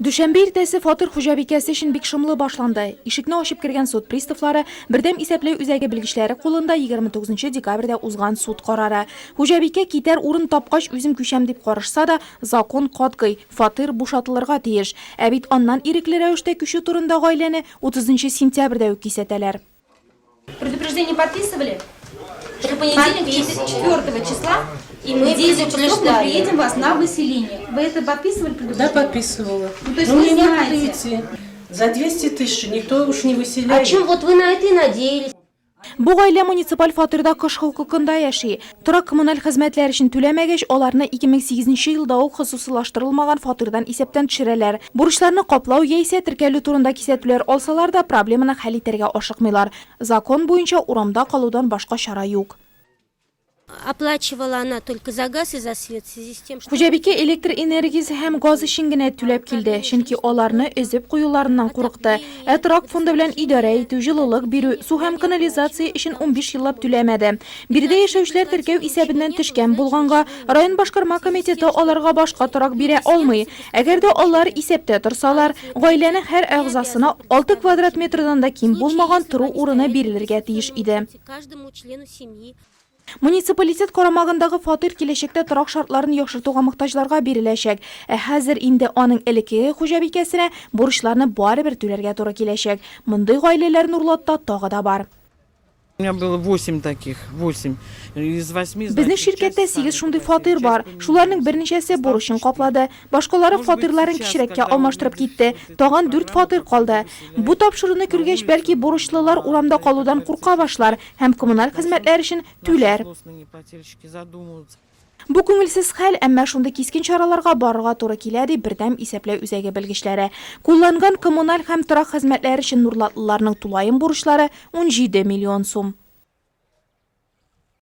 Дүшәмбе иртәсе фатир хуҗабикәсе өчен бик шомлы башланды. Ишекне ачып кергән суд приставлары бердәм исәпләү үзәге белгечләре кулында 29 декабрьдә узган суд карары. Хуҗабикә китәр урын тапкач үзем күчәм дип карашса да, закон катгый, фатир бушатылырга тиеш. Ә бит аннан ирекле рәвештә күчү турында гаиләне 30 сентябрьдә үк кисәтәләр. Предупреждение подписывали? Что понедельник 4 числа, и мы приедем вас на выселение. Вы это подписывали? Да, подписывала. Ну, то есть вы знаете. Идти. За 200 тысяч никто уж не выселяет. А чем вот вы на это и надеялись? Бу гаилә муниципаль фатирда кыш хокукында яши. Торак коммуналь хезмәтләр өчен түләмәгәч, аларны 2008 елда ук хосусылаштырылмаган фатирдан исәптән төшерәләр. Бурычларны каплау яисә теркәлү турында кисәтүләр алсалар да проблеманы хәл итәргә ашыкмыйлар. Закон буенча урамда калудан башка чара юк. Оплачивала она только за газ и за свет в связи с тем, что... Хуҗабикә электр энергиясе һәм газ өчен генә түләп килде, чөнки аларны өзеп куюларыннан курыкты. Торак фонды белән идарә итү, җылылык бирү, су һәм канализация өчен 15 еллап түләмәде. Биредә яшәүчеләр теркәү исәбеннән төшкән булганга, район башкарма комитеты аларга башка торак бирә алмый. Әгәр дә алар исәптә торсалар, гаиләнең һәр әгъзасына 6 квадрат метрдан да ким булмаган тору урыны бирелергә тиеш иде. Каждому члену семьи. Муниципалитет карамагындагы фатир киләчәктә торак шартларын яхшыртуга мохтаҗларга биреләчәк. Хәзер инде аның элекке хуҗабикәсенә бурычларны барыбер түләргә туры киләчәк. Мондый гаиләләр Нурлатта тагы да бар. У меня было 8 таких, 8. Из 8... Безнең ширкәттә 8 шундый фатир бар. Шуларның берничәсе бурычын каплады. Башкалары фатирларын кичерәккә алмаштырып китте. Тагын 4 фатир калды. Бу тапшыруны күргәч, бәлки бурычлылар урамда калудан курка башлар һәм коммуналь хезмәтләр өчен түләр. Бу күңелсез хәл, әмма шундый кискен чараларга барырга туры килә ди бердәм исәпләү үзәге белгечләре. Кулланган коммуналь һәм торак хезмәтләр өчен Нурлатлыларның тулайым бурычлары 17 миллион сум.